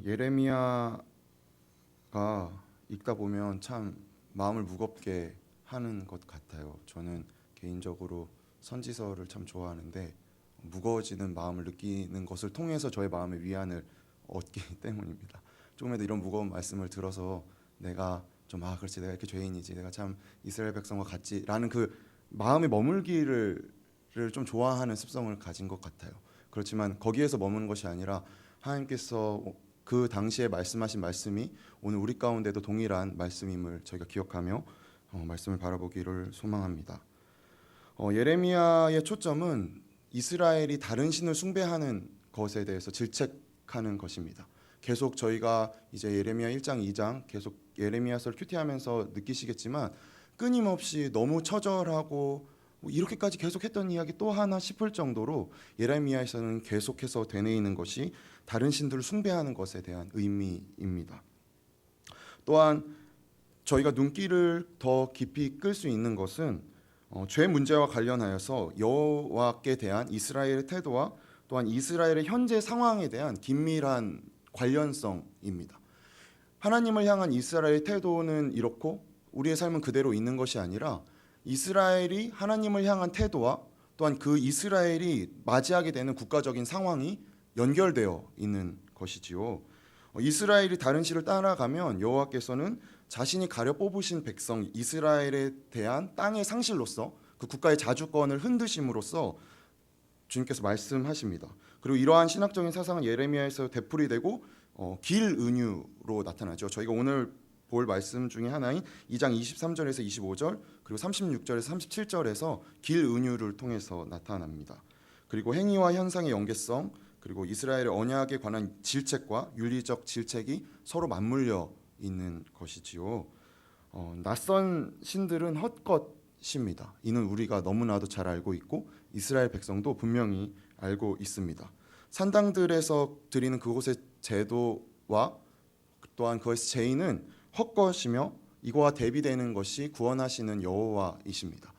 예레미야가 읽다 보면 참 마음을 무겁게 하는 것 같아요. 저는 개인적으로 선지서를 참 좋아하는데 무거워지는 마음을 느끼는 것을 통해서 저의 마음의 위안을 얻기 때문입니다. 조금이라도 이런 무거운 말씀을 들어서 내가 좀 그렇지, 내가 이렇게 죄인이지, 내가 참 이스라엘 백성과 같지라는 그 마음에 머물기를 좀 좋아하는 습성을 가진 것 같아요. 그렇지만 거기에서 머무는 것이 아니라 하나님께서 그 당시에 말씀하신 말씀이 오늘 우리 가운데도 동일한 말씀임을 저희가 기억하며 말씀을 바라보기를 소망합니다. 예레미야의 초점은 이스라엘이 다른 신을 숭배하는 것에 대해서 질책하는 것입니다. 계속 저희가 이제 예레미야 1장, 2장 계속 예레미야서를 큐티하면서 느끼시겠지만 끊임없이 너무 처절하고 이렇게까지 계속했던 이야기 또 하나 싶을 정도로 예레미야에서는 계속해서 되뇌이는 것이 다른 신들을 숭배하는 것에 대한 의미입니다. 또한 저희가 눈길을 더 깊이 끌 수 있는 것은 죄 문제와 관련하여서 여호와께 대한 이스라엘의 태도와 또한 이스라엘의 현재 상황에 대한 긴밀한 관련성입니다. 하나님을 향한 이스라엘의 태도는 이렇고 우리의 삶은 그대로 있는 것이 아니라 이스라엘이 하나님을 향한 태도와 또한 그 이스라엘이 맞이하게 되는 국가적인 상황이 연결되어 있는 것이지요. 이스라엘이 다른 신을 따라가면 여호와께서는 자신이 가려 뽑으신 백성 이스라엘에 대한 땅의 상실로서 그 국가의 자주권을 흔드심으로써 주님께서 말씀하십니다. 그리고 이러한 신학적인 사상은 예레미야에서 되풀이되고 길은유로 나타나죠. 저희가 오늘 볼 말씀 중에 하나인 2장 23절에서 25절 그리고 36절에서 37절에서 길은유를 통해서 나타납니다. 그리고 행위와 현상의 연계성 그리고 이스라엘의 언약에 관한 질책과 윤리적 질책이 서로 맞물려 있는 것이지요. 낯선 신들은 헛것입니다. 이는 우리가 너무나도 잘 알고 있고 이스라엘 백성도 분명히 알고 있습니다. 산당들에서 드리는 그곳의 제도와 또한 그것의 제의는 헛것이며 이거와 대비되는 것이 구원하시는 여호와이십니다.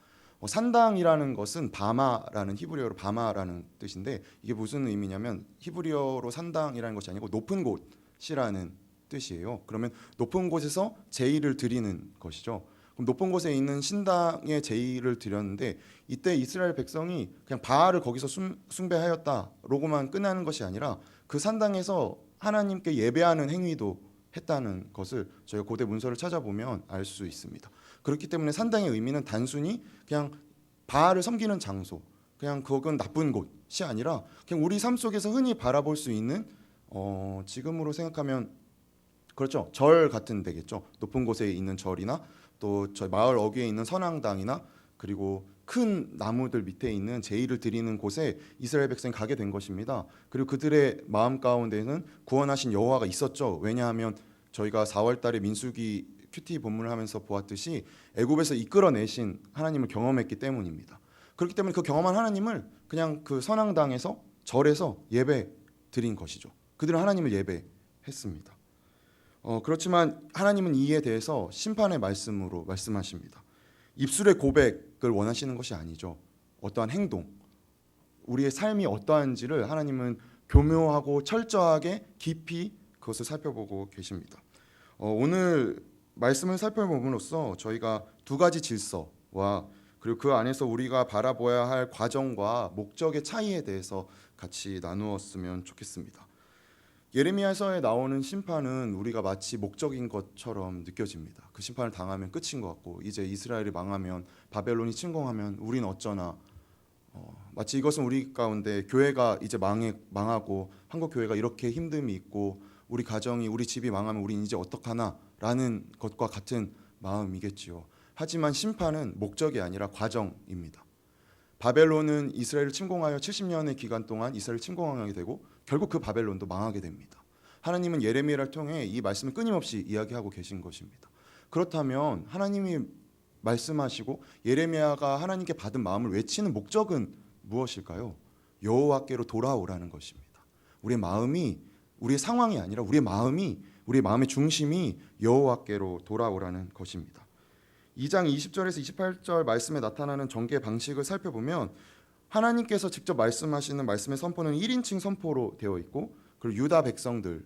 산당이라는 것은 바마라는 히브리어로 바마라는 뜻인데 이게 무슨 의미냐면 히브리어로 산당이라는 것이 아니고 높은 곳이라는 뜻이에요. 그러면 높은 곳에서 제의를 드리는 것이죠. 그럼 높은 곳에 있는 신당에 제의를 드렸는데 이때 이스라엘 백성이 그냥 바알을 거기서 숭배하였다로고만 끝나는 것이 아니라 그 산당에서 하나님께 예배하는 행위도 했다는 것을 저희가 고대 문서를 찾아보면 알 수 있습니다. 그렇기 때문에 산당의 의미는 단순히 그냥 바알을 섬기는 장소, 그냥 그건 나쁜 곳이 아니라 그냥 우리 삶 속에서 흔히 바라볼 수 있는 지금으로 생각하면 그렇죠, 절 같은 데겠죠. 높은 곳에 있는 절이나 또 저희 마을 어귀에 있는 선앙당이나 그리고 큰 나무들 밑에 있는 제의를 드리는 곳에 이스라엘 백성이 가게 된 것입니다. 그리고 그들의 마음 가운데는 구원하신 여호와가 있었죠. 왜냐하면 저희가 4월 달에 민수기 큐티 본문을 하면서 보았듯이 애굽에서 이끌어내신 하나님을 경험했기 때문입니다. 그렇기 때문에 그 경험한 하나님을 그냥 그 선앙당에서 절에서 예배 드린 것이죠. 그들은 하나님을 예배했습니다. 그렇지만 하나님은 이에 대해서 심판의 말씀으로 말씀하십니다. 입술의 고백을 원하시는 것이 아니죠. 어떠한 행동, 우리의 삶이 어떠한지를 하나님은 교묘하고 철저하게 깊이 그것을 살펴보고 계십니다. 오늘 말씀을 살펴봄으로써 저희가 두 가지 질서와 그리고 그 안에서 우리가 바라봐야 할 과정과 목적의 차이에 대해서 같이 나누었으면 좋겠습니다. 예레미야서에 나오는 심판은 우리가 마치 목적인 것처럼 느껴집니다. 그 심판을 당하면 끝인 것 같고 이제 이스라엘이 망하면 바벨론이 침공하면 우린 어쩌나 마치 이것은 우리 가운데 교회가 이제 망하고 한국 교회가 이렇게 힘듦이 있고 우리 가정이 우리 집이 망하면 우린 이제 어떡하나 라는 것과 같은 마음이겠지요. 하지만 심판은 목적이 아니라 과정입니다. 바벨론은 이스라엘을 침공하여 70년의 기간 동안 이스라엘을 침공하게 되고 결국 그 바벨론도 망하게 됩니다. 하나님은 예레미야를 통해 이 말씀을 끊임없이 이야기하고 계신 것입니다. 그렇다면 하나님이 말씀하시고 예레미야가 하나님께 받은 마음을 외치는 목적은 무엇일까요? 여호와께로 돌아오라는 것입니다. 우리의 마음이 우리의 상황이 아니라 우리의 마음의 중심이 여호와께로 돌아오라는 것입니다. 2장 20절에서 28절 말씀에 나타나는 전개 방식을 살펴보면 하나님께서 직접 말씀하시는 말씀의 선포는 1인칭 선포로 되어 있고 그리고 유다 백성들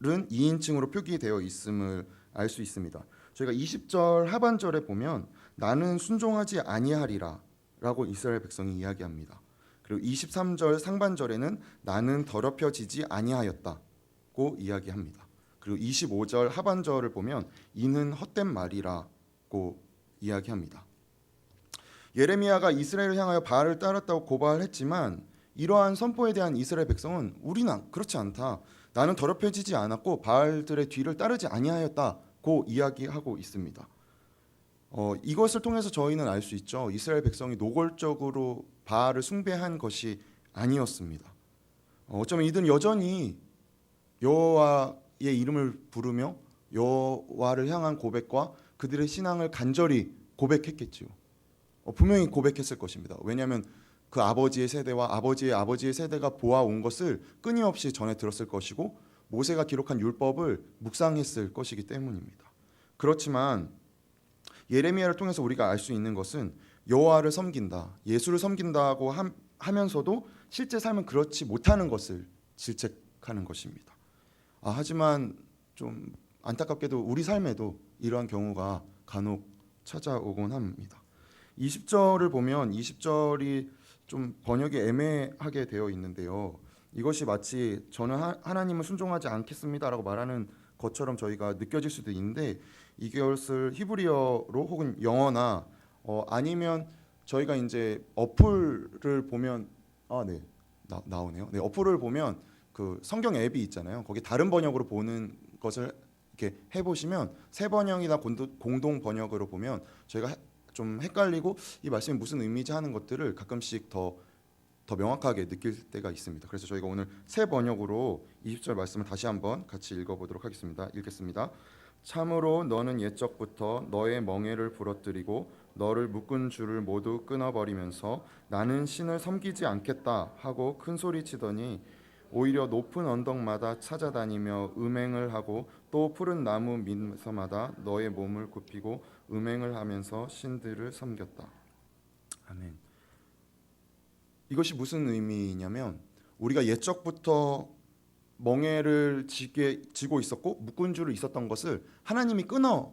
2인칭으로 표기되어 있음을 알 수 있습니다. 저희가 20절 하반절에 보면 나는 순종하지 아니하리라 라고 이스라엘 백성이 이야기합니다. 그리고 23절 상반절에는 나는 더럽혀지지 아니하였다고 이야기합니다. 그리고 25절 하반절을 보면 이는 헛된 말이라고 이야기합니다. 예레미야가 이스라엘을 향하여 바알을 따랐다고 고발했지만 이러한 선포에 대한 이스라엘 백성은 우리는 그렇지 않다. 나는 더럽혀지지 않았고 바알들의 뒤를 따르지 아니하였다고 이야기하고 있습니다. 이것을 통해서 저희는 알 수 있죠. 이스라엘 백성이 노골적으로 바알을 숭배한 것이 아니었습니다. 어쩌면 이들은 여전히 여호와의 이름을 부르며 여호와를 향한 고백과 그들의 신앙을 간절히 고백했겠지요. 분명히 고백했을 것입니다. 왜냐하면 그 아버지의 세대와 아버지의 세대가 보아온 것을 끊임없이 전해 들었을 것이고 모세가 기록한 율법을 묵상했을 것이기 때문입니다. 그렇지만 예레미야를 통해서 우리가 알 수 있는 것은 여호와를 섬긴다, 예수를 섬긴다고 하면서도 실제 삶은 그렇지 못하는 것을 질책하는 것입니다. 하지만 좀 안타깝게도 우리 삶에도 이러한 경우가 간혹 찾아오곤 합니다. 20절을 보면 20절이 좀 번역이 애매하게 되어 있는데요. 이것이 마치 저는 하나님을 순종하지 않겠습니다라고 말하는 것처럼 저희가 느껴질 수도 있는데 이것을 히브리어로 혹은 영어나 아니면 저희가 이제 어플을 보면 나오네요. 네, 어플을 보면 그 성경 앱이 있잖아요. 거기 다른 번역으로 보는 것을 이렇게 해보시면 새 번역이나 공동 번역으로 보면 저희가 좀 헷갈리고 이 말씀이 무슨 의미지 하는 것들을 가끔씩 더 명확하게 느낄 때가 있습니다. 그래서 저희가 오늘 새 번역으로 20절 말씀을 다시 한번 같이 읽어보도록 하겠습니다. 읽겠습니다. 참으로 너는 옛적부터 너의 멍에를 부러뜨리고 너를 묶은 줄을 모두 끊어버리면서 나는 신을 섬기지 않겠다 하고 큰 소리치더니 오히려 높은 언덕마다 찾아다니며 음행을 하고 또 푸른 나무 밑에서마다 너의 몸을 굽히고 음행을 하면서 신들을 섬겼다. 아멘. 이것이 무슨 의미냐면 우리가 옛적부터 멍에를 지고 있었고 묶은 줄을 있었던 것을 하나님이 끊어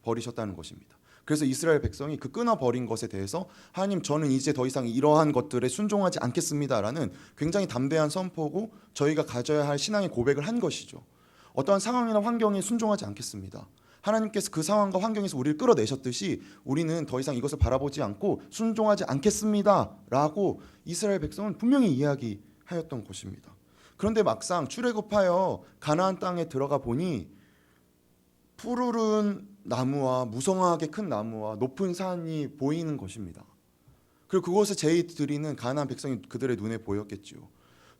버리셨다는 것입니다. 그래서 이스라엘 백성이 그 끊어버린 것에 대해서 하나님 저는 이제 더 이상 이러한 것들에 순종하지 않겠습니다라는 굉장히 담대한 선포고 저희가 가져야 할 신앙의 고백을 한 것이죠. 어떠한 상황이나 환경에 순종하지 않겠습니다. 하나님께서 그 상황과 환경에서 우리를 끌어내셨듯이 우리는 더 이상 이것을 바라보지 않고 순종하지 않겠습니다라고 이스라엘 백성은 분명히 이야기하였던 것입니다. 그런데 막상 출애굽하여 가나안 땅에 들어가 보니 푸르른 나무와 무성하게 큰 나무와 높은 산이 보이는 것입니다. 그리고 그것을 제의 드리는 가나안 백성이 그들의 눈에 보였겠지요.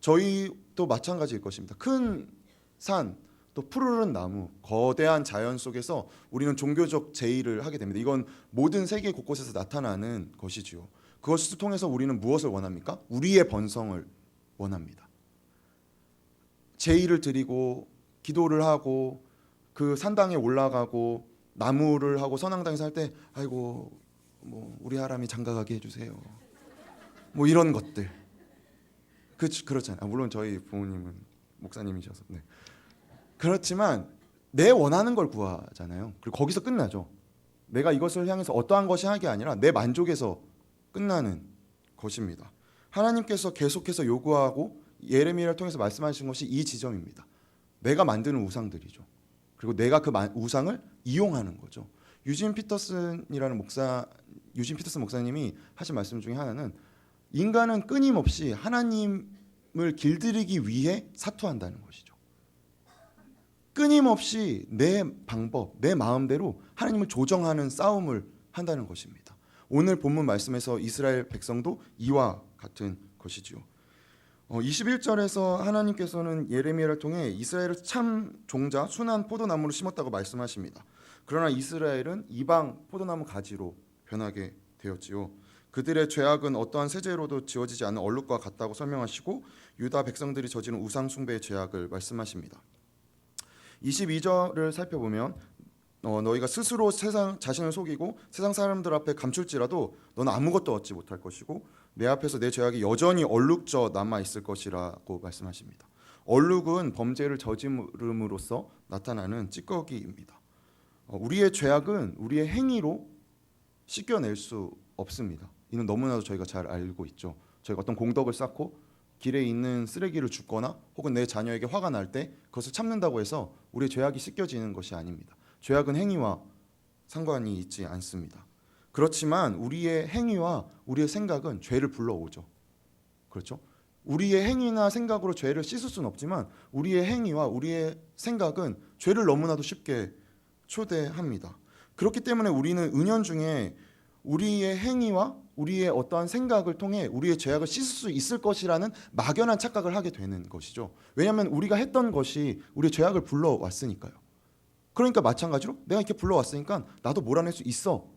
저희도 마찬가지일 것입니다. 큰 산, 또 푸르른 나무, 거대한 자연 속에서 우리는 종교적 제의를 하게 됩니다. 이건 모든 세계 곳곳에서 나타나는 것이지요. 그것을 통해서 우리는 무엇을 원합니까? 우리의 번성을 원합니다. 제의를 드리고 기도를 하고 그 산당에 올라가고 나무를 하고 선앙당에서 할 때 아이고 뭐 우리 하람이 장가가게 해주세요. 뭐 이런 것들. 그렇잖아요. 물론 저희 부모님은 목사님이셔서. 네. 그렇지만 내 원하는 걸 구하잖아요. 그리고 거기서 끝나죠. 내가 이것을 향해서 어떠한 것이 하는 게 아니라 내 만족에서 끝나는 것입니다. 하나님께서 계속해서 요구하고 예레미야를 통해서 말씀하신 것이 이 지점입니다. 내가 만드는 우상들이죠. 그리고 내가 그 우상을 이용하는 거죠. 유진 피터슨 목사님이 하신 말씀 중에 하나는 인간은 끊임없이 하나님을 길들이기 위해 사투한다는 것이죠. 끊임없이 내 방법, 내 마음대로 하나님을 조정하는 싸움을 한다는 것입니다. 오늘 본문 말씀에서 이스라엘 백성도 이와 같은 것이지요. 21절에서 하나님께서는 예레미야를 통해 이스라엘을 참 종자 순한 포도나무로 심었다고 말씀하십니다. 그러나 이스라엘은 이방 포도나무 가지로 변하게 되었지요. 그들의 죄악은 어떠한 세제로도 지워지지 않는 얼룩과 같다고 설명하시고 유다 백성들이 저지른 우상 숭배의 죄악을 말씀하십니다. 22절을 살펴보면 너희가 스스로 세상 자신을 속이고 세상 사람들 앞에 감출지라도 너는 아무것도 얻지 못할 것이고 내 앞에서 내 죄악이 여전히 얼룩져 남아 있을 것이라고 말씀하십니다. 얼룩은 범죄를 저지름으로써 나타나는 찌꺼기입니다. 우리의 죄악은 우리의 행위로 씻겨낼 수 없습니다. 이는 너무나도 저희가 잘 알고 있죠. 저희가 어떤 공덕을 쌓고 길에 있는 쓰레기를 줍거나 혹은 내 자녀에게 화가 날 때 그것을 참는다고 해서 우리의 죄악이 씻겨지는 것이 아닙니다. 죄악은 행위와 상관이 있지 않습니다. 그렇지만 우리의 행위와 우리의 생각은 죄를 불러오죠. 그렇죠? 우리의 행위나 생각으로 죄를 씻을 수는 없지만 우리의 행위와 우리의 생각은 죄를 너무나도 쉽게 초대합니다. 그렇기 때문에 우리는 은연중에 우리의 행위와 우리의 어떠한 생각을 통해 우리의 죄악을 씻을 수 있을 것이라는 막연한 착각을 하게 되는 것이죠. 왜냐하면 우리가 했던 것이 우리의 죄악을 불러왔으니까요. 그러니까 마찬가지로 내가 이렇게 불러왔으니까 나도 몰아낼 수 있어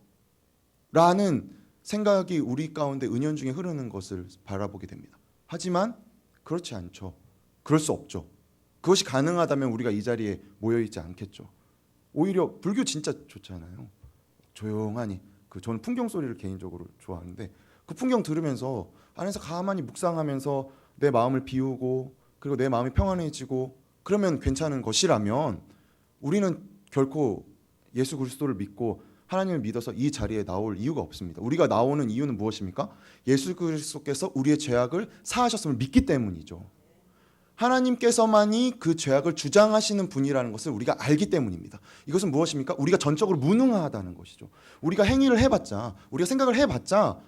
라는 생각이 우리 가운데 은연중에 흐르는 것을 바라보게 됩니다. 하지만 그렇지 않죠. 그럴 수 없죠. 그것이 가능하다면 우리가 이 자리에 모여있지 않겠죠. 오히려 불교 진짜 좋잖아요. 조용하니 저는 풍경 소리를 개인적으로 좋아하는데 그 풍경 들으면서 안에서 가만히 묵상하면서 내 마음을 비우고 그리고 내 마음이 평안해지고 그러면 괜찮은 것이라면 우리는 결코 예수 그리스도를 믿고 하나님을 믿어서 이 자리에 나올 이유가 없습니다. 우리가 나오는 이유는 무엇입니까? 예수 그리스도께서 우리의 죄악을 사하셨음을 믿기 때문이죠. 하나님께서만이 그 죄악을 주장하시는 분이라는 것을 우리가 알기 때문입니다. 이것은 무엇입니까? 우리가 전적으로 무능하다는 것이죠. 우리가 행위를 해봤자, 우리가 생각을 해봤자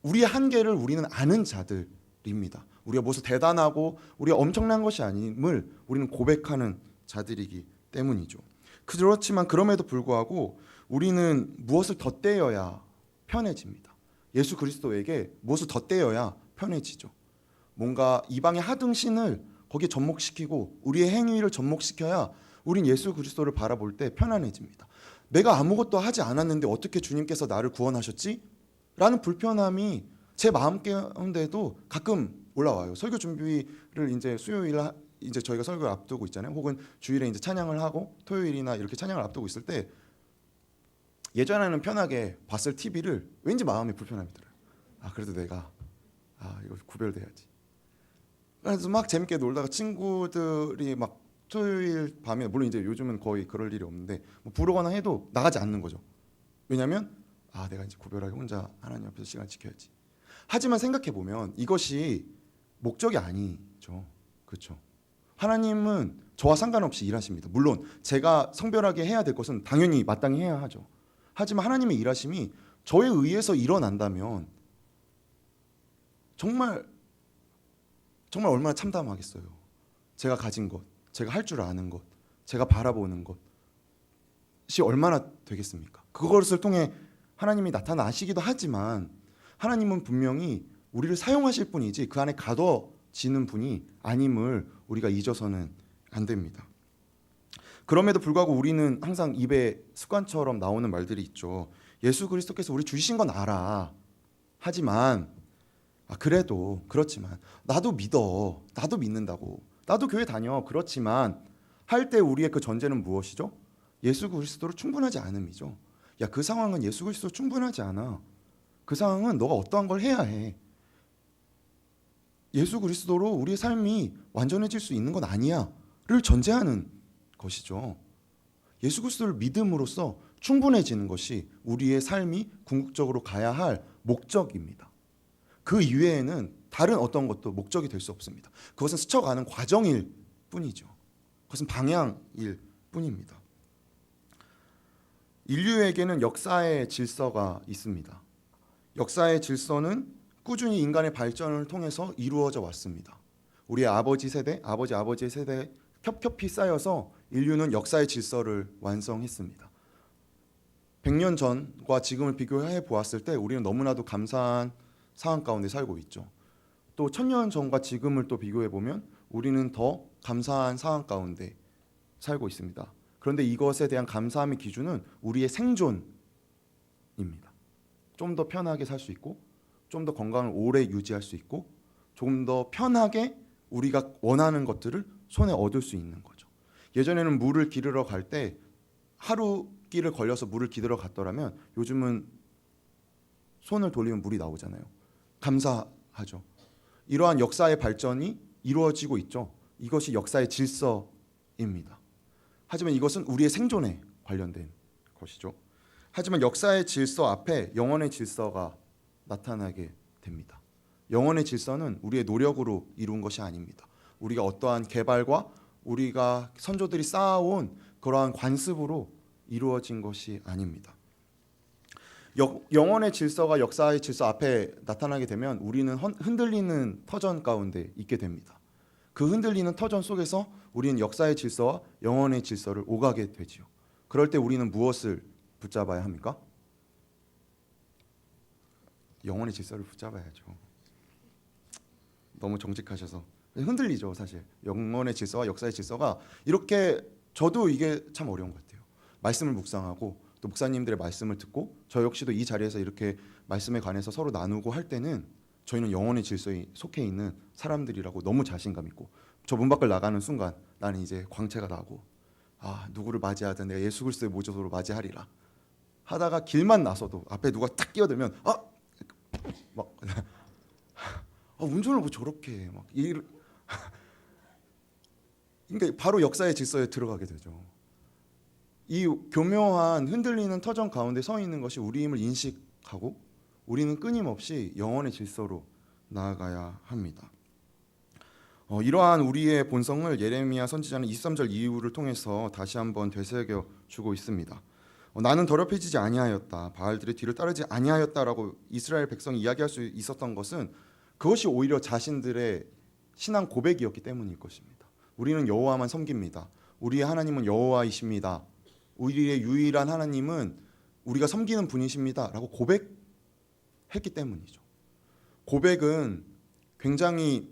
우리의 한계를 우리는 아는 자들입니다. 우리가 무엇을 대단하고 우리가 엄청난 것이 아님을 우리는 고백하는 자들이기 때문이죠. 그렇지만 그럼에도 불구하고 우리는 무엇을 덧대어야 편해집니다. 예수 그리스도에게 무엇을 덧대어야 편해지죠. 뭔가 이방의 하등신을 거기에 접목시키고 우리의 행위를 접목시켜야 우린 예수 그리스도를 바라볼 때 편안해집니다. 내가 아무것도 하지 않았는데 어떻게 주님께서 나를 구원하셨지? 라는 불편함이 제 마음 가운데도 가끔 올라와요. 설교 준비를 이제 수요일 이제 저희가 설교를 앞두고 있잖아요. 혹은 주일에 이제 찬양을 하고 토요일이나 이렇게 찬양을 앞두고 있을 때 예전에는 편하게 봤을 TV를 왠지 마음이 불편함이 들어요. 그래도 내가 이거 구별돼야지. 그래서 막 재밌게 놀다가 친구들이 막 토요일 밤에 물론 이제 요즘은 거의 그럴 일이 없는데 뭐 부르거나 해도 나가지 않는 거죠. 왜냐하면 내가 이제 구별하게 혼자 하나님 앞에서 시간 지켜야지. 하지만 생각해 보면 이것이 목적이 아니죠. 그렇죠. 하나님은 저와 상관없이 일하십니다. 물론 제가 성별하게 해야 될 것은 당연히 마땅히 해야 하죠. 하지만 하나님의 일하심이 저에 의해서 일어난다면 정말 얼마나 참담하겠어요. 제가 가진 것, 제가 할 줄 아는 것, 제가 바라보는 것이 얼마나 되겠습니까? 그것을 통해 하나님이 나타나시기도 하지만 하나님은 분명히 우리를 사용하실 분이지 그 안에 가둬지는 분이 아님을 우리가 잊어서는 안 됩니다. 그럼에도 불구하고 우리는 항상 입에 습관처럼 나오는 말들이 있죠. 예수 그리스도께서 우리 주신 건 알아. 하지만 그래도 그렇지만 나도 믿어. 나도 믿는다고. 나도 교회 다녀. 그렇지만 할 때 우리의 그 전제는 무엇이죠? 예수 그리스도로 충분하지 않음이죠. 그 상황은 예수 그리스도로 충분하지 않아. 그 상황은 너가 어떠한 걸 해야 해. 예수 그리스도로 우리의 삶이 완전해질 수 있는 건 아니야를 전제하는 것이죠. 예수 그리스도를 믿음으로써 충분해지는 것이 우리의 삶이 궁극적으로 가야 할 목적입니다. 그 이외에는 다른 어떤 것도 목적이 될 수 없습니다. 그것은 스쳐가는 과정일 뿐이죠. 그것은 방향일 뿐입니다. 인류에게는 역사의 질서가 있습니다. 역사의 질서는 꾸준히 인간의 발전을 통해서 이루어져 왔습니다. 우리의 아버지 세대, 아버지의 세대 겹겹이 쌓여서 인류는 역사의 질서를 완성했습니다. 100년 전과 지금을 비교해 보았을 때 우리는 너무나도 감사한 상황 가운데 살고 있죠. 또 1000년 전과 지금을 또 비교해 보면 우리는 더 감사한 상황 가운데 살고 있습니다. 그런데 이것에 대한 감사함의 기준은 우리의 생존입니다. 좀 더 편하게 살 수 있고 좀 더 건강을 오래 유지할 수 있고 조금 더 편하게 우리가 원하는 것들을 손에 얻을 수 있는 거죠. 예전에는 물을 기르러 갈 때 하루 길을 걸려서 물을 기르러 갔더라면 요즘은 손을 돌리면 물이 나오잖아요. 감사하죠. 이러한 역사의 발전이 이루어지고 있죠. 이것이 역사의 질서입니다. 하지만 이것은 우리의 생존에 관련된 것이죠. 하지만 역사의 질서 앞에 영원의 질서가 나타나게 됩니다. 영원의 질서는 우리의 노력으로 이룬 것이 아닙니다. 우리가 어떠한 개발과 우리가 선조들이 쌓아온 그러한 관습으로 이루어진 것이 아닙니다. 영원의 질서가 역사의 질서 앞에 나타나게 되면 우리는 흔들리는 터전 가운데 있게 됩니다. 그 흔들리는 터전 속에서 우리는 역사의 질서와 영원의 질서를 오가게 되지요. 그럴 때 우리는 무엇을 붙잡아야 합니까? 영원의 질서를 붙잡아야죠. 너무 정직하셔서 흔들리죠, 사실. 영원의 질서와 역사의 질서가 이렇게, 저도 이게 참 어려운 것 같아요. 말씀을 묵상하고 또 목사님들의 말씀을 듣고 저 역시도 이 자리에서 이렇게 말씀에 관해서 서로 나누고 할 때는 저희는 영원의 질서에 속해 있는 사람들이라고 너무 자신감 있고, 저 문 밖을 나가는 순간 나는 이제 광채가 나고, 누구를 맞이하든 내가 예수 그리스도의 모조로 맞이하리라 하다가 길만 나서도 앞에 누가 탁 끼어들면 막 운전을 뭐 저렇게 해, 막 그러니까 바로 역사의 질서에 들어가게 되죠. 이 교묘한 흔들리는 터전 가운데 서 있는 것이 우리임을 인식하고 우리는 끊임없이 영원의 질서로 나아가야 합니다. 이러한 우리의 본성을 예레미야 선지자는 23절 이후를 통해서 다시 한번 되새겨 주고 있습니다. 나는 더럽혀지지 아니하였다, 바알들의 뒤를 따르지 아니하였다라고 이스라엘 백성이 이야기할 수 있었던 것은 그것이 오히려 자신들의 신앙 고백이었기 때문일 것입니다. 우리는 여호와만 섬깁니다. 우리의 하나님은 여호와이십니다. 우리의 유일한 하나님은 우리가 섬기는 분이십니다 라고 고백했기 때문이죠. 고백은 굉장히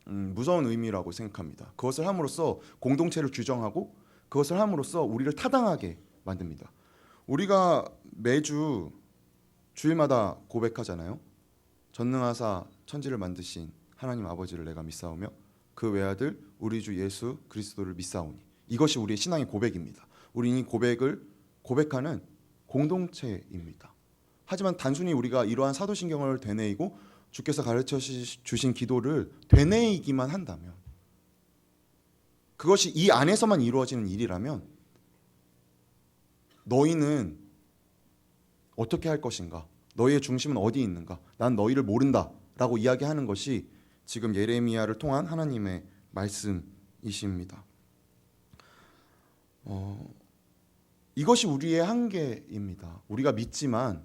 무서운 의미라고 생각합니다. 그것을 함으로써 공동체를 규정하고 그것을 함으로써 우리를 타당하게 만듭니다. 우리가 매주 주일마다 고백하잖아요. 전능하사 천지를 만드신 하나님 아버지를 내가 믿사오며 그 외아들 우리 주 예수 그리스도를 믿사오니, 이것이 우리의 신앙의 고백입니다. 우리는 이 고백을 고백하는 공동체입니다. 하지만 단순히 우리가 이러한 사도신경을 되뇌이고 주께서 가르쳐 주신 기도를 되뇌이기만 한다면, 그것이 이 안에서만 이루어지는 일이라면 너희는 어떻게 할 것인가? 너희의 중심은 어디 있는가? 난 너희를 모른다 라고 이야기하는 것이 지금 예레미야를 통한 하나님의 말씀이십니다. 이것이 우리의 한계입니다. 우리가 믿지만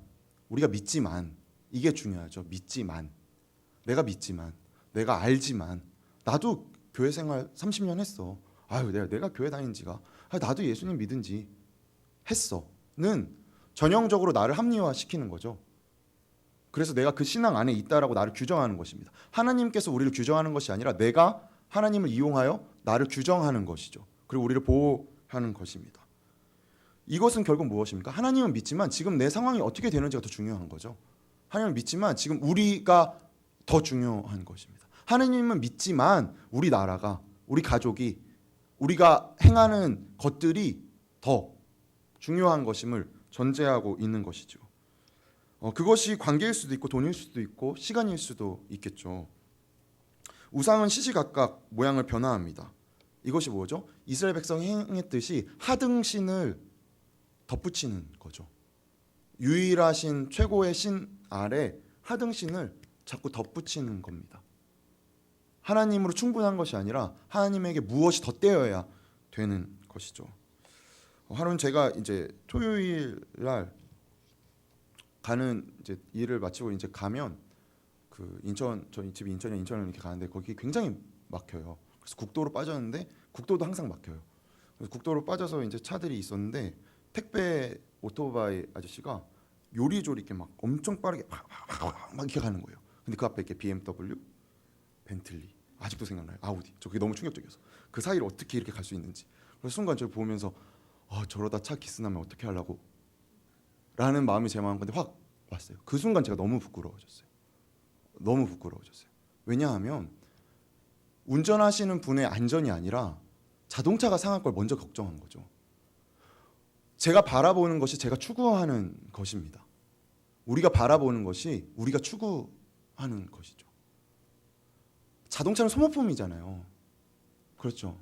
이게 중요하죠. 내가 믿지만, 내가 알지만, 나도 교회 생활 30년 했어. 내가 교회 다닌 지가, 나도 예수님 믿은지 했어는 전형적으로 나를 합리화시키는 거죠. 그래서 내가 그 신앙 안에 있다라고 나를 규정하는 것입니다. 하나님께서 우리를 규정하는 것이 아니라 내가 하나님을 이용하여 나를 규정하는 것이죠. 그리고 우리를 보호하는 것입니다. 이것은 결국 무엇입니까? 하나님은 믿지만 지금 내 상황이 어떻게 되는지가 더 중요한 거죠. 하나님을 믿지만 지금 우리가 더 중요한 것입니다. 하나님은 믿지만 우리 나라가, 우리 가족이, 우리가 행하는 것들이 더 중요한 것임을 전제하고 있는 것이죠. 그것이 관계일 수도 있고 돈일 수도 있고 시간일 수도 있겠죠. 우상은 시시각각 모양을 변화합니다. 이것이 뭐죠? 이스라엘 백성이 행했듯이 하등신을 덧붙이는 거죠. 유일하신 최고의 신 아래 하등신을 자꾸 덧붙이는 겁니다. 하나님으로 충분한 것이 아니라 하나님에게 무엇이 덧대어야 되는 것이죠. 하루는 제가 이제 토요일 날 가는 이제 일을 마치고 이제 가면 그 인천, 저희 집이 인천에 이렇게 가는데 거기 굉장히 막혀요. 그래서 국도로 빠졌는데 국도도 항상 막혀요. 그래서 국도로 빠져서 이제 차들이 있었는데 택배 오토바이 아저씨가 요리조리 이렇게 막 엄청 빠르게 막 이렇게 가는 거예요. 근데 그 앞에 이렇게 BMW, 벤틀리, 아직도 생각나요. 아우디. 저 그게 너무 충격적이어서 그 사이를 어떻게 이렇게 갈 수 있는지. 그래서 순간 저 보면서 저러다 차 기스나면 어떻게 하려고 라는 마음이 제 마음 가운데 확 왔어요. 그 순간 제가 너무 부끄러워졌어요. 왜냐하면 운전하시는 분의 안전이 아니라 자동차가 상할 걸 먼저 걱정한 거죠. 제가 바라보는 것이 제가 추구하는 것입니다. 우리가 바라보는 것이 우리가 추구하는 것이죠. 자동차는 소모품이잖아요. 그렇죠.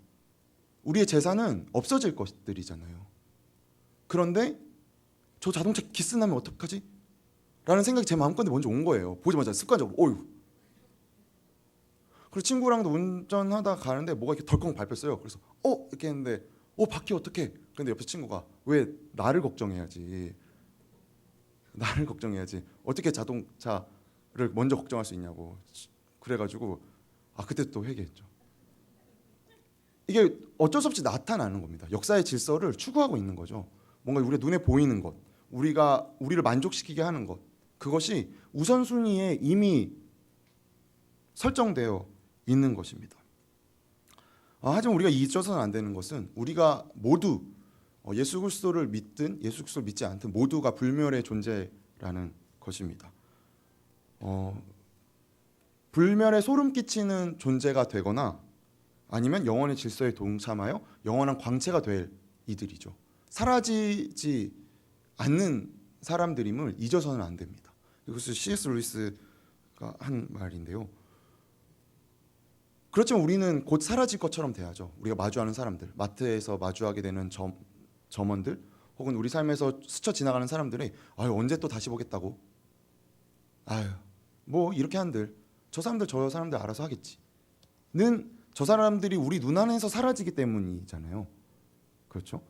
우리의 재산은 없어질 것들이잖아요. 그런데 저 자동차 기스 나면 어떡하지? 라는 생각이 제 마음가운데 먼저 온 거예요. 보자마자 습관적으로 어휴. 그리고 친구랑도 운전하다 가는데 뭐가 이렇게 덜컹 밟혔어요. 그래서 이렇게 했는데 바퀴 어떡해? 근데 옆에 친구가 왜 나를 걱정해야지. 나를 걱정해야지. 어떻게 자동차를 먼저 걱정할 수 있냐고. 그래가지고 그때 또 회개했죠. 이게 어쩔 수 없이 나타나는 겁니다. 역사의 질서를 추구하고 있는 거죠. 뭔가 우리 눈에 보이는 것, 우리를 만족시키게 하는 것, 그것이 우선순위에 이미 설정되어 있는 것입니다. 하지만 우리가 잊어서는 안 되는 것은 우리가 모두 예수 그리스도를 믿든 예수 그리스도를 믿지 않든 모두가 불멸의 존재라는 것입니다. 불멸에 소름 끼치는 존재가 되거나 아니면 영원의 질서에 동참하여 영원한 광채가 될 이들이죠. 사라지지 않는 사람들임을 잊어서는 안 됩니다. 이것을 C.S. 루이스가 한 말인데요. 그렇지만 우리는 곧 사라질 것처럼 돼야죠. 우리가 마주하는 사람들, 마트에서 마주하게 되는 점원들, 혹은 우리 삶에서 스쳐 지나가는 사람들이 언제 또 다시 보겠다고, 뭐 이렇게 한들 저 사람들 알아서 하겠지는 저 사람들이 우리 눈안에서 사라지기 때문이잖아요. 그렇죠?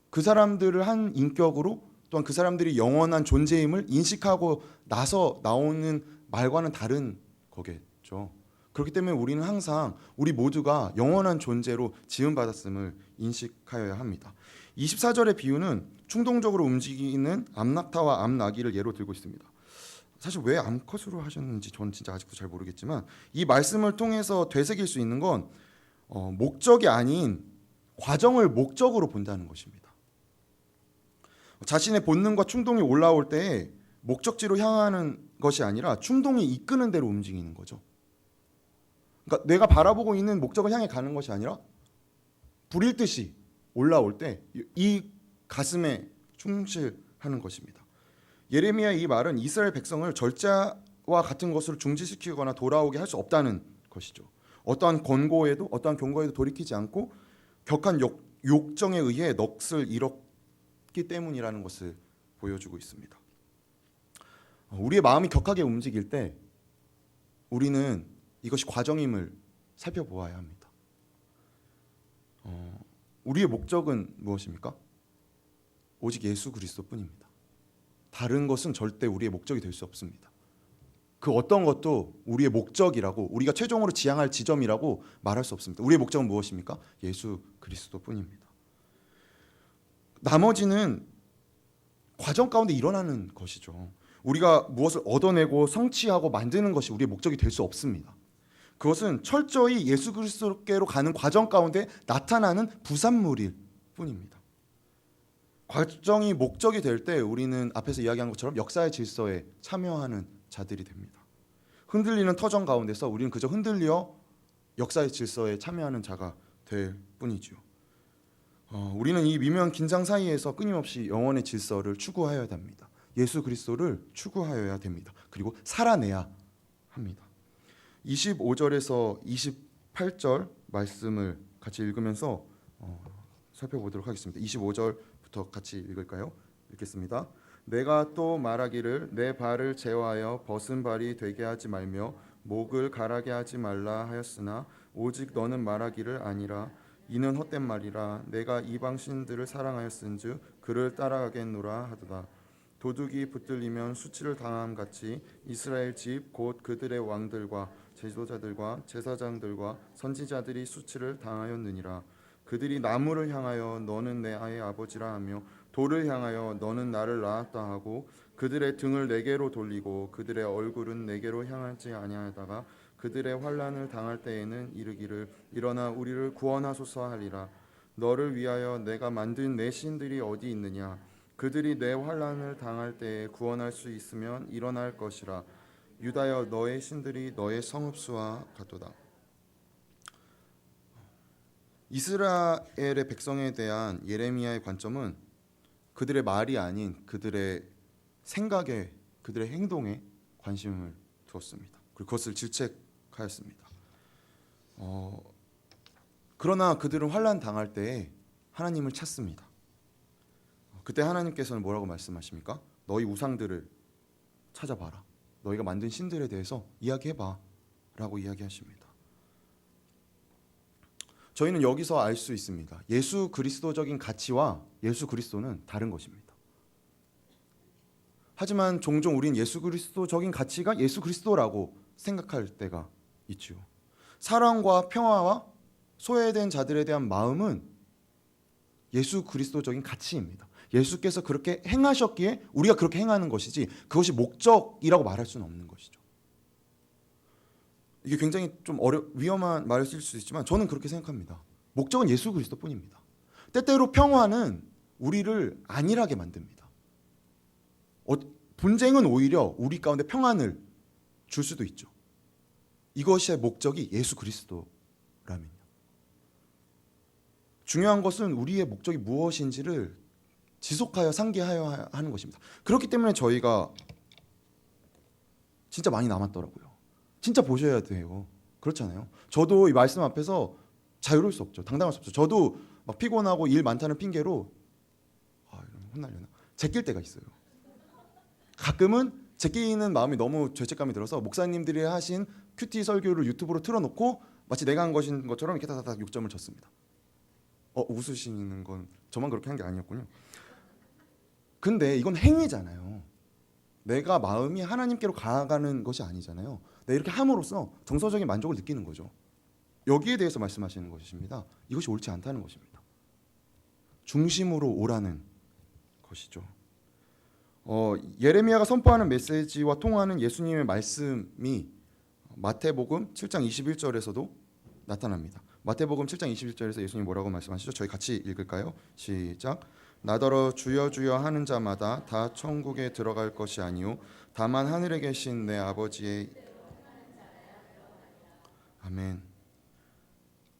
그 사람들을 한 인격으로, 또한 그 사람들이 영원한 존재임을 인식하고 나서 나오는 말과는 다른 거겠죠. 그렇기 때문에 우리는 항상 우리 모두가 영원한 존재로 지음받았음을 인식하여야 합니다. 24절의 비유는 충동적으로 움직이는 암낙타와 암나귀를 예로 들고 있습니다. 사실 왜 암컷으로 하셨는지 저는 진짜 아직도 잘 모르겠지만 이 말씀을 통해서 되새길 수 있는 건 목적이 아닌 과정을 목적으로 본다는 것입니다. 자신의 본능과 충동이 올라올 때 목적지로 향하는 것이 아니라 충동이 이끄는 대로 움직이는 거죠. 그러니까 내가 바라보고 있는 목적을 향해 가는 것이 아니라 불일 듯이 올라올 때 이 가슴에 충실하는 것입니다. 예레미야의 이 말은 이스라엘 백성을 절자와 같은 것으로 중지시키거나 돌아오게 할 수 없다는 것이죠. 어떠한 권고에도 어떠한 경고에도 돌이키지 않고 격한 욕정에 의해 넋을 잃었기 때문이라는 것을 보여주고 있습니다. 우리의 마음이 격하게 움직일 때 우리는 이것이 과정임을 살펴보아야 합니다. 우리의 목적은 무엇입니까? 오직 예수 그리스도뿐입니다. 다른 것은 절대 우리의 목적이 될 수 없습니다. 그 어떤 것도 우리의 목적이라고, 우리가 최종으로 지향할 지점이라고 말할 수 없습니다. 우리의 목적은 무엇입니까? 예수 그리스도뿐입니다. 나머지는 과정 가운데 일어나는 것이죠. 우리가 무엇을 얻어내고 성취하고 만드는 것이 우리의 목적이 될 수 없습니다. 그것은 철저히 예수 그리스도께로 가는 과정 가운데 나타나는 부산물일 뿐입니다. 과정이 목적이 될 때 우리는 앞에서 이야기한 것처럼 역사의 질서에 참여하는 자들이 됩니다. 흔들리는 터전 가운데서 우리는 그저 흔들려 역사의 질서에 참여하는 자가 될 뿐이죠. 우리는 이 미묘한 긴장 사이에서 끊임없이 영원의 질서를 추구하여야 합니다. 예수 그리스도를 추구하여야 됩니다. 그리고 살아내야 합니다. 25절에서 28절 말씀을 같이 읽으면서 살펴보도록 하겠습니다. 25절부터 같이 읽을까요? 읽겠습니다. 내가 또 말하기를 내 발을 제어하여 벗은 발이 되게 하지 말며 목을 가라게 하지 말라 하였으나 오직 너는 말하기를 아니라 이는 헛된 말이라 내가 이방 신들을 사랑하였은즉 그를 따라가겠노라 하도다. 도둑이 붙들리면 수치를 당함 같이 이스라엘 집 곧 그들의 왕들과 제도자들과 제사장들과 선지자들이 수치를 당하였느니라. 그들이 나무를 향하여 너는 내 아의 아버지라 하며 돌을 향하여 너는 나를 낳았다 하고 그들의 등을 내게로 돌리고 그들의 얼굴은 내게로 향하지 아니하다가 그들의 환난을 당할 때에는 이르기를 일어나 우리를 구원하소서 하리라. 너를 위하여 내가 만든 내 신들이 어디 있느냐? 그들이 내 환난을 당할 때에 구원할 수 있으면 일어날 것이라. 유다여 너의 신들이 너의 성읍수와 같도다. 이스라엘의 백성에 대한 예레미야의 관점은 그들의 말이 아닌 그들의 생각에, 그들의 행동에 관심을 두었습니다. 그리고 그것을 질책하였습니다. 그러나 그들은 환난 당할 때 하나님을 찾습니다. 그때 하나님께서는 뭐라고 말씀하십니까? 너희 우상들을 찾아봐라. 너희가 만든 신들에 대해서 이야기해봐 라고 이야기하십니다. 저희는 여기서 알 수 있습니다. 예수 그리스도적인 가치와 예수 그리스도는 다른 것입니다. 하지만 종종 우린 예수 그리스도적인 가치가 예수 그리스도라고 생각할 때가 있죠. 사랑과 평화와 소외된 자들에 대한 마음은 예수 그리스도적인 가치입니다. 예수께서 그렇게 행하셨기에 우리가 그렇게 행하는 것이지 그것이 목적이라고 말할 수는 없는 것이죠. 이게 굉장히 좀 위험한 말일 수 있지만 저는 그렇게 생각합니다. 목적은 예수 그리스도뿐입니다. 때때로 평화는 우리를 안일하게 만듭니다. 분쟁은 오히려 우리 가운데 평안을 줄 수도 있죠. 이것의 목적이 예수 그리스도라면요. 중요한 것은 우리의 목적이 무엇인지를 지속하여 상기하여 하는 것입니다. 그렇기 때문에 저희가 진짜 많이 남았더라고요. 진짜 보셔야 돼요. 그렇잖아요. 저도 이 말씀 앞에서 자유로울 수 없죠. 당당할 수 없죠. 저도 막 피곤하고 일 많다는 핑계로 혼나려나? 제낄 때가 있어요. 가끔은 제끼는 마음이 너무 죄책감이 들어서 목사님들이 하신 큐티 설교를 유튜브로 틀어놓고 마치 내가 한 것인 것처럼 이렇게 다다닥 6점을 쳤습니다. 웃으시는 건 저만 그렇게 한 게 아니었군요. 근데 이건 행위잖아요. 내가 마음이 하나님께로 가가는 것이 아니잖아요. 내가 이렇게 함으로써 정서적인 만족을 느끼는 거죠. 여기에 대해서 말씀하시는 것입니다. 이것이 옳지 않다는 것입니다. 중심으로 오라는 것이죠. 예레미야가 선포하는 메시지와 통하는 예수님의 말씀이 마태복음 7장 21절에서도 나타납니다. 마태복음 7장 21절에서 예수님이 뭐라고 말씀하시죠? 저희 같이 읽을까요? 시작. 나더러 주여 주여 하는 자마다 다 천국에 들어갈 것이 아니요 다만 하늘에 계신 내 아버지의. 아멘.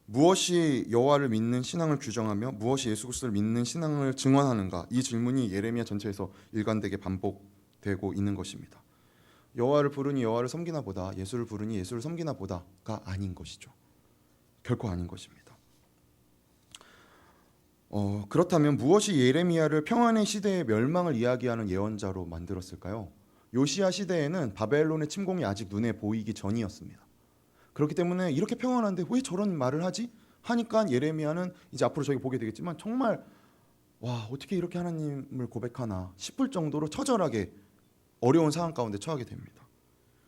무엇이 여호와를 믿는 신앙을 규정하며 무엇이 예수 그리스도를 믿는 신앙을 증언하는가? 이 질문이 예레미야 전체에서 일관되게 반복되고 있는 것입니다. 여호와를 부르니 여호와를 섬기나 보다, 예수를 부르니 예수를 섬기나 보다가 아닌 것이죠. 결코 아닌 것입니다. 그렇다면 무엇이 예레미야를 평안의 시대의 멸망을 이야기하는 예언자로 만들었을까요? 요시야 시대에는 바벨론의 침공이 아직 눈에 보이기 전이었습니다. 그렇기 때문에 이렇게 평안한데 왜 저런 말을 하지? 하니까 예레미야는 이제 앞으로 저희 보게 되겠지만 정말 어떻게 이렇게 하나님을 고백하나 싶을 정도로 처절하게 어려운 상황 가운데 처하게 됩니다.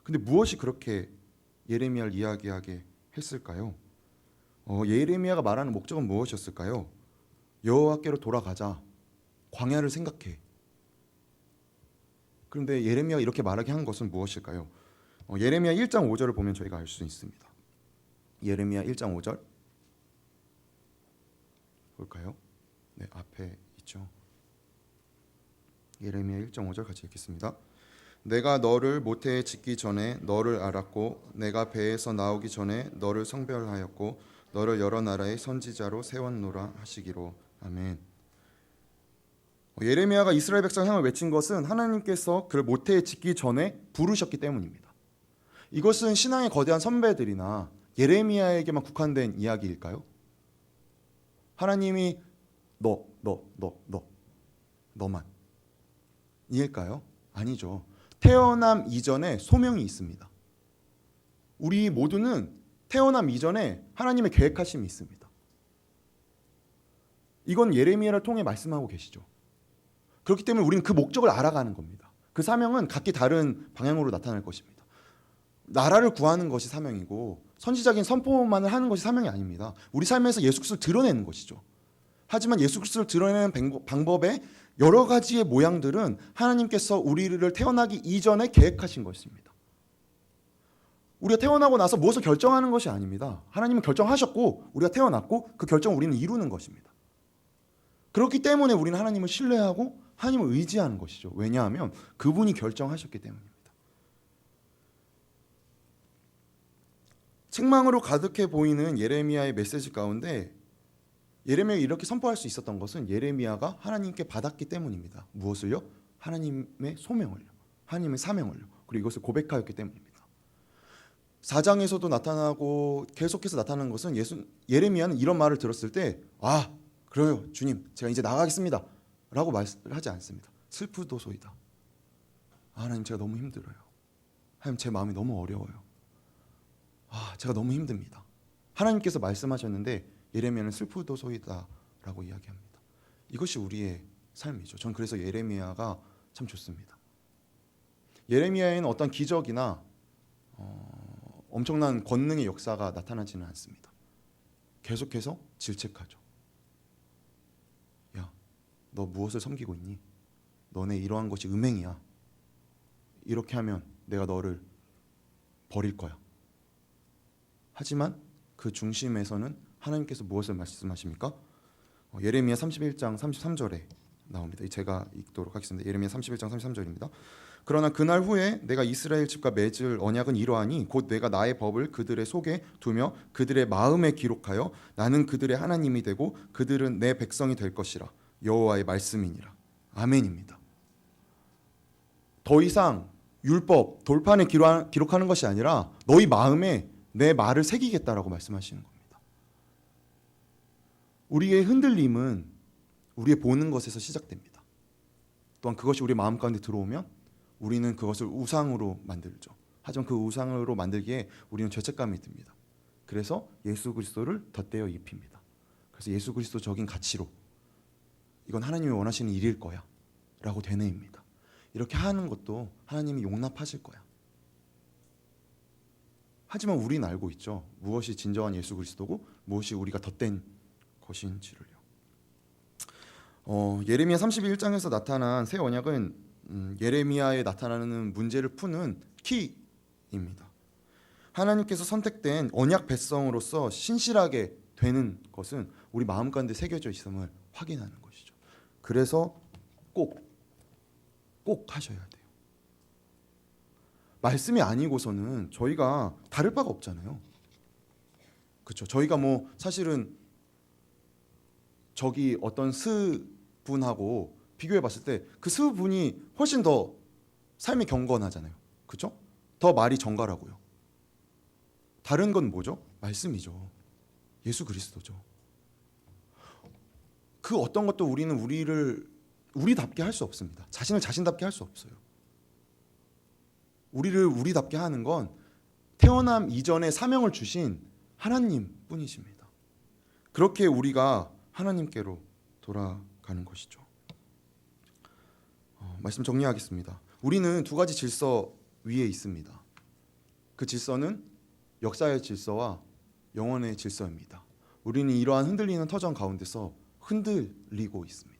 근데 무엇이 그렇게 예레미야를 이야기하게 했을까요? 예레미야가 말하는 목적은 무엇이었을까요? 여호와께로 돌아가자. 광야를 생각해. 그런데 예레미야가 이렇게 말하게 한 것은 무엇일까요? 예레미야 1장 5절을 보면 저희가 알 수 있습니다. 예레미야 1장 5절 볼까요? 네, 앞에 있죠. 예레미야 1장 5절 같이 읽겠습니다. 내가 너를 모태에 짓기 전에 너를 알았고 내가 배에서 나오기 전에 너를 성별하였고 너를 여러 나라의 선지자로 세웠노라 하시기로. 아멘. 예레미야가 이스라엘 백성 향을 외친 것은 하나님께서 그를 모태에 짓기 전에 부르셨기 때문입니다. 이것은 신앙의 거대한 선배들이나 예레미야에게만 국한된 이야기일까요? 하나님이 너만 이일까요? 아니죠. 태어남 이전에 소명이 있습니다. 우리 모두는 태어남 이전에 하나님의 계획하심이 있습니다. 이건 예레미야를 통해 말씀하고 계시죠. 그렇기 때문에 우리는 그 목적을 알아가는 겁니다. 그 사명은 각기 다른 방향으로 나타날 것입니다. 나라를 구하는 것이 사명이고 선지적인 선포만을 하는 것이 사명이 아닙니다. 우리 삶에서 예수 그리스도를 드러내는 것이죠. 하지만 예수 그리스도를 드러내는 방법의 여러 가지의 모양들은 하나님께서 우리를 태어나기 이전에 계획하신 것입니다. 우리가 태어나고 나서 무엇을 결정하는 것이 아닙니다. 하나님은 결정하셨고 우리가 태어났고 그 결정을 우리는 이루는 것입니다. 그렇기 때문에 우리는 하나님을 신뢰하고 하나님을 의지하는 것이죠. 왜냐하면 그분이 결정하셨기 때문입니다. 책망으로 가득해 보이는 예레미야의 메시지 가운데 예레미야가 이렇게 선포할 수 있었던 것은 예레미야가 하나님께 받았기 때문입니다. 무엇을요? 하나님의 소명을요. 하나님의 사명을요. 그리고 이것을 고백하였기 때문입니다. 4장에서도 나타나고 계속해서 나타나는 것은 예레미야는 이런 말을 들었을 때 그래요 주님 제가 이제 나가겠습니다 라고 말하지 않습니다. 슬프도소이다. 하나님 제가 너무 힘들어요. 하나님 제 마음이 너무 어려워요. 제가 너무 힘듭니다. 하나님께서 말씀하셨는데 예레미야는 슬프도소이다 라고 이야기합니다. 이것이 우리의 삶이죠. 전 그래서 예레미야가 참 좋습니다. 예레미야에는 어떤 기적이나 엄청난 권능의 역사가 나타나지는 않습니다. 계속해서 질책하죠. 야, 너 무엇을 섬기고 있니? 너네 이러한 것이 음행이야. 이렇게 하면 내가 너를 버릴 거야. 하지만 그 중심에서는 하나님께서 무엇을 말씀하십니까? 예레미야 31장 33절에 나옵니다. 제가 읽도록 하겠습니다. 예레미야 31장 33절입니다. 그러나 그날 후에 내가 이스라엘 집과 맺을 언약은 이러하니 곧 내가 나의 법을 그들의 속에 두며 그들의 마음에 기록하여 나는 그들의 하나님이 되고 그들은 내 백성이 될 것이라. 여호와의 말씀이니라. 아멘입니다. 더 이상 율법 돌판에 기록하는 것이 아니라 너희 마음에 내 말을 새기겠다라고 말씀하시는 겁니다. 우리의 흔들림은 우리의 보는 것에서 시작됩니다. 또한 그것이 우리 마음 가운데 들어오면 우리는 그것을 우상으로 만들죠. 하지만 그 우상으로 만들기에 우리는 죄책감이 듭니다. 그래서 예수 그리스도를 덧대어 입힙니다. 그래서 예수 그리스도적인 가치로 이건 하나님이 원하시는 일일 거야 라고 되뇌입니다. 이렇게 하는 것도 하나님이 용납하실 거야. 하지만 우리는 알고 있죠. 무엇이 진정한 예수 그리스도고 무엇이 우리가 덧댄 것인지를요. 예레미야 31장에서 나타난 새 언약은 예레미야에 나타나는 문제를 푸는 키입니다. 하나님께서 선택된 언약 백성으로서 신실하게 되는 것은 우리 마음 가운데 새겨져 있음을 확인하는 것이죠. 그래서 꼭 하셔야 돼요. 말씀이 아니고서는 저희가 다를 바가 없잖아요. 그렇죠. 저희가 사실은 저기 어떤 스분하고 비교해 봤을 때 그 스분이 훨씬 더 삶이 경건하잖아요. 그렇죠? 더 말이 정갈하고요. 다른 건 뭐죠? 말씀이죠. 예수 그리스도죠. 그 어떤 것도 우리는 우리답게 할 수 없습니다. 자신을 자신답게 할 수 없어요. 우리를 우리답게 하는 건 태어남 이전에 사명을 주신 하나님 뿐이십니다. 그렇게 우리가 하나님께로 돌아가는 것이죠. 말씀 정리하겠습니다. 우리는 두 가지 질서 위에 있습니다. 그 질서는 역사의 질서와 영원의 질서입니다. 우리는 이러한 흔들리는 터전 가운데서 흔들리고 있습니다.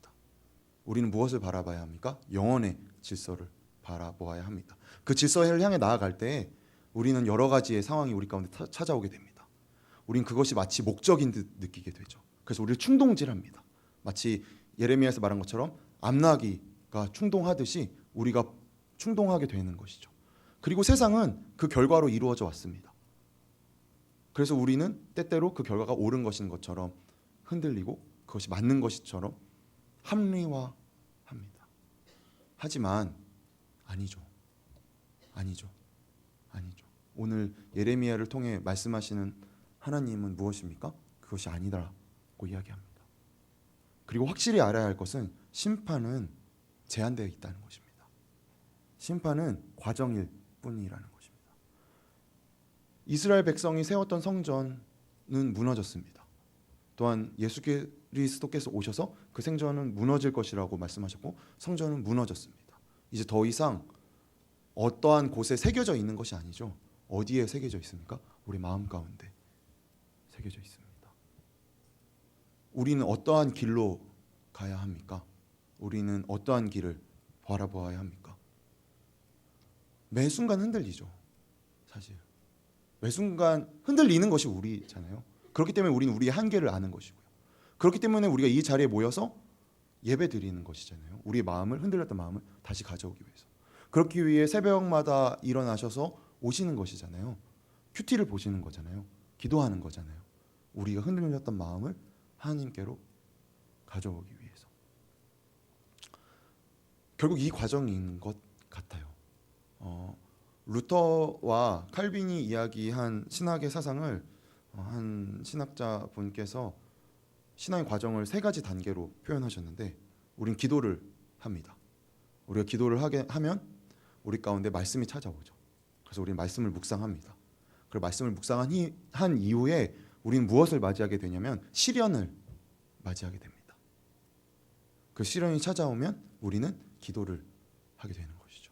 우리는 무엇을 바라봐야 합니까? 영원의 질서를 바라보아야 합니다. 그 질서를 향해 나아갈 때 우리는 여러 가지의 상황이 우리 가운데 찾아오게 됩니다. 우리는 그것이 마치 목적인 듯 느끼게 되죠. 그래서 우리를 충동질합니다. 마치 예레미야에서 말한 것처럼 암나귀가 충동하듯이 우리가 충동하게 되는 것이죠. 그리고 세상은 그 결과로 이루어져 왔습니다. 그래서 우리는 때때로 그 결과가 옳은 것인 것처럼 흔들리고 그것이 맞는 것처럼 합리화합니다. 하지만 아니죠. 오늘 예레미야를 통해 말씀하시는 하나님은 무엇입니까? 그것이 아니다라고 이야기합니다. 그리고 확실히 알아야 할 것은 심판은 제한되어 있다는 것입니다. 심판은 과정일 뿐이라는 것입니다. 이스라엘 백성이 세웠던 성전은 무너졌습니다. 또한 예수 그리스도께서 오셔서 그 성전은 무너질 것이라고 말씀하셨고 성전은 무너졌습니다. 이제 더 이상 어떠한 곳에 새겨져 있는 것이 아니죠. 어디에 새겨져 있습니까? 우리 마음 가운데 새겨져 있습니다. 우리는 어떠한 길로 가야 합니까? 우리는 어떠한 길을 바라보아야 합니까? 매 순간 흔들리죠. 사실 매 순간 흔들리는 것이 우리잖아요. 그렇기 때문에 우리는 우리의 한계를 아는 것이고요. 그렇기 때문에 우리가 이 자리에 모여서 예배 드리는 것이잖아요. 우리의 마음을 흔들렸던 마음을 다시 가져오기 위해서. 그렇기 위해 새벽마다 일어나셔서 오시는 것이잖아요. 큐티를 보시는 거잖아요. 기도하는 거잖아요. 우리가 흔들렸던 마음을 하나님께로 가져오기 위해서. 결국 이 과정인 것 같아요. 루터와 칼빈이 이야기한 신학의 사상을 한 신학자 분께서 신앙의 과정을 세 가지 단계로 표현하셨는데, 우린 기도를 합니다. 우리가 기도를 하면 우리 가운데 말씀이 찾아오죠. 그래서 우리는 말씀을 묵상합니다. 그리고 말씀을 묵상한 이후에 우리는 무엇을 맞이하게 되냐면 시련을 맞이하게 됩니다. 그 시련이 찾아오면 우리는 기도를 하게 되는 것이죠.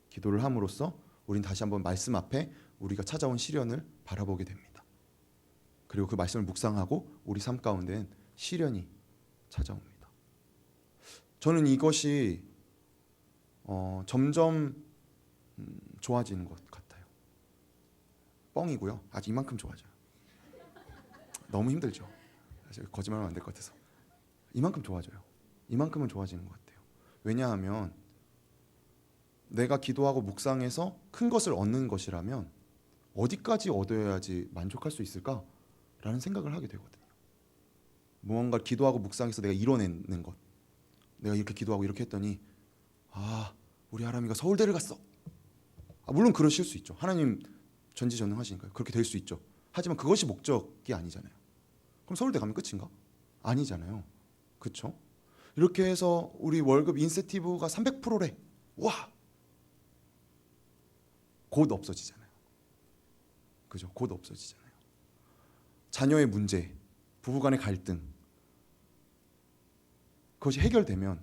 기도를 함으로써 우리는 다시 한번 말씀 앞에 우리가 찾아온 시련을 바라보게 됩니다. 그리고 그 말씀을 묵상하고 우리 삶 가운데는 시련이 찾아옵니다. 저는 이것이 점점 좋아지는 것 같아요. 뻥이고요. 아직 이만큼 좋아져요. 너무 힘들죠. 사실 거짓말하면 안 될 것 같아서. 이만큼 좋아져요. 이만큼은 좋아지는 것 같아요. 왜냐하면 내가 기도하고 묵상해서 큰 것을 얻는 것이라면 어디까지 얻어야지 만족할 수 있을까라는 생각을 하게 되거든요. 무언가를 기도하고 묵상해서 내가 이뤄내는 것, 내가 이렇게 기도하고 이렇게 했더니 우리 하람이가 서울대를 갔어. 물론 그러실 수 있죠. 하나님 전지전능하시니까요. 그렇게 될 수 있죠. 하지만 그것이 목적이 아니잖아요. 그럼 서울대 가면 끝인가? 아니잖아요. 그렇죠? 이렇게 해서 우리 월급 인센티브가 300%래. 와! 곧 없어지잖아요. 그죠? 곧 없어지잖아요. 자녀의 문제, 부부간의 갈등, 그것이 해결되면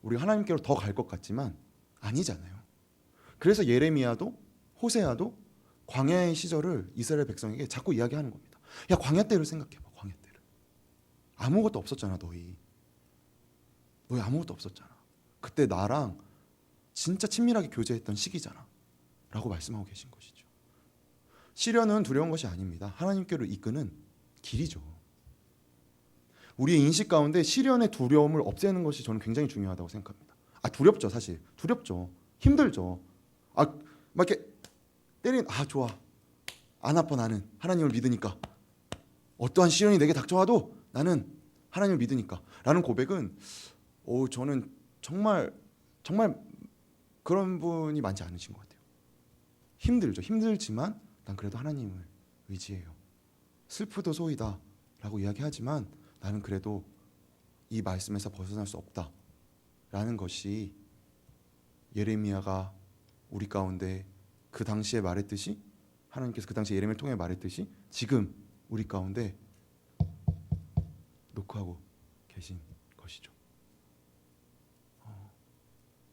우리가 하나님께로 더 갈 것 같지만 아니잖아요. 그래서 예레미야도 호세아도 광야의 시절을 이스라엘 백성에게 자꾸 이야기하는 겁니다. 야, 광야 때를 생각해봐. 광야 때를. 아무것도 없었잖아. 너희 아무것도 없었잖아. 그때 나랑 진짜 친밀하게 교제했던 시기잖아 라고 말씀하고 계신 것이죠. 시련은 두려운 것이 아닙니다. 하나님께로 이끄는 길이죠. 우리의 인식 가운데 시련의 두려움을 없애는 것이 저는 굉장히 중요하다고 생각합니다. 두렵죠. 사실 두렵죠. 힘들죠. 막 이렇게 좋아. 안 아파. 나는 하나님을 믿으니까. 어떠한 시련이 내게 닥쳐와도 나는 하나님을 믿으니까 라는 고백은 저는 정말 그런 분이 많지 않으신 것 같아요. 힘들죠. 힘들지만 난 그래도 하나님을 의지해요. 슬프도 소이다 라고 이야기하지만 나는 그래도 이 말씀에서 벗어날 수 없다 라는 것이 예레미야가 우리 가운데 그 당시에 말했듯이, 하나님께서 그 당시에 예레미야를 통해 말했듯이 지금 우리 가운데 녹화하고 계신 것이죠.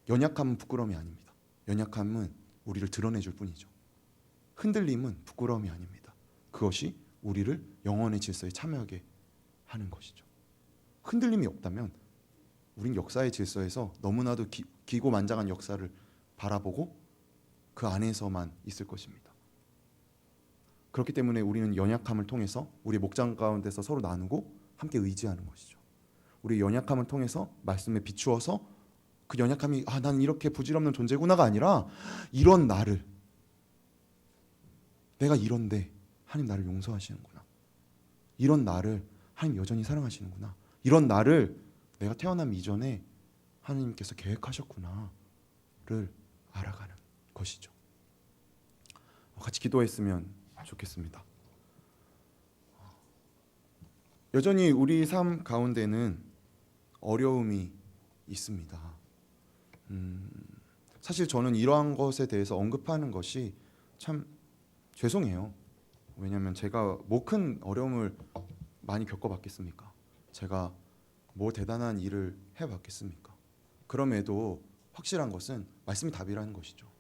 연약함은 부끄러움이 아닙니다. 연약함은 우리를 드러내줄 뿐이죠. 흔들림은 부끄러움이 아닙니다. 그것이 우리를 영원의 질서에 참여하게 하는 것이죠. 흔들림이 없다면 우린 역사의 질서에서 너무나도 기고만장한 역사를 바라보고 그 안에서만 있을 것입니다. 그렇기 때문에 우리는 연약함을 통해서 우리의 목장 가운데서 서로 나누고 함께 의지하는 것이죠. 우리의 연약함을 통해서 말씀에 비추어서 그 연약함이 난 이렇게 부질없는 존재구나가 아니라 이런 나를, 내가 이런데 하나님 나를 용서하시는구나, 이런 나를 하나님 여전히 사랑하시는구나, 이런 나를 내가 태어남 이전에 하나님께서 계획하셨구나를 알아가는 것이죠. 같이 기도했으면 좋겠습니다. 여전히 우리 삶 가운데는 어려움이 있습니다. 사실 저는 이러한 것에 대해서 언급하는 것이 참 죄송해요. 왜냐하면 제가 뭐 큰 어려움을 많이 겪어봤겠습니까? 제가 뭐 대단한 일을 해봤겠습니까? 그럼에도 확실한 것은 말씀이 답이라는 것이죠.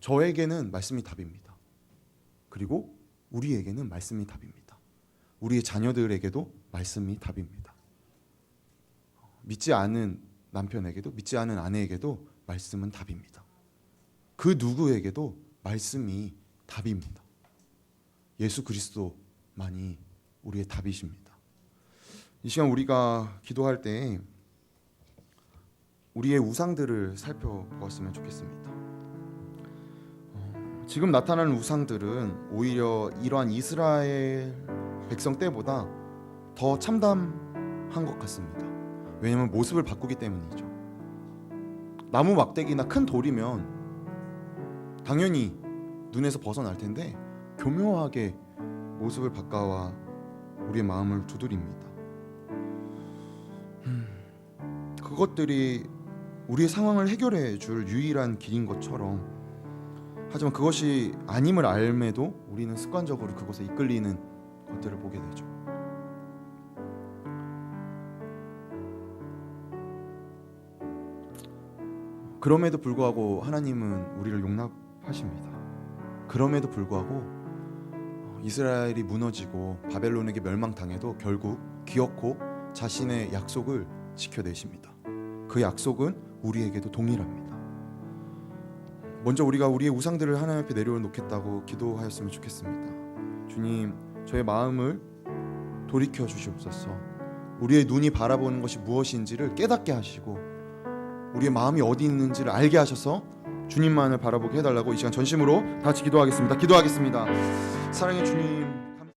저에게는 말씀이 답입니다. 그리고 우리에게는 말씀이 답입니다. 우리의 자녀들에게도 말씀이 답입니다. 믿지 않은 남편에게도 믿지 않은 아내에게도 말씀은 답입니다. 그 누구에게도 말씀이 답입니다. 예수 그리스도만이 우리의 답이십니다. 이 시간 우리가 기도할 때 우리의 우상들을 살펴보았으면 좋겠습니다. 지금 나타나는 우상들은 오히려 이러한 이스라엘 백성 때보다 더 참담한 것 같습니다. 왜냐하면 모습을 바꾸기 때문이죠. 나무 막대기나 큰 돌이면 당연히 눈에서 벗어날 텐데 교묘하게 모습을 바꿔와 우리의 마음을 두드립니다. 그것들이 우리의 상황을 해결해 줄 유일한 길인 것처럼, 하지만 그것이 아님을 알매도 우리는 습관적으로 그것에 이끌리는 것들을 보게 되죠. 그럼에도 불구하고 하나님은 우리를 용납하십니다. 그럼에도 불구하고 이스라엘이 무너지고 바벨론에게 멸망당해도 결국 기어코 자신의 약속을 지켜내십니다. 그 약속은 우리에게도 동일합니다. 먼저 우리가 우리의 우상들을 하나님 앞에 내려놓겠다고 기도하였으면 좋겠습니다. 주님, 저의 마음을 돌이켜 주시옵소서. 우리의 눈이 바라보는 것이 무엇인지를 깨닫게 하시고 우리의 마음이 어디 있는지를 알게 하셔서 주님만을 바라보게 해달라고 이 시간 전심으로 다 같이 기도하겠습니다. 사랑의 주님,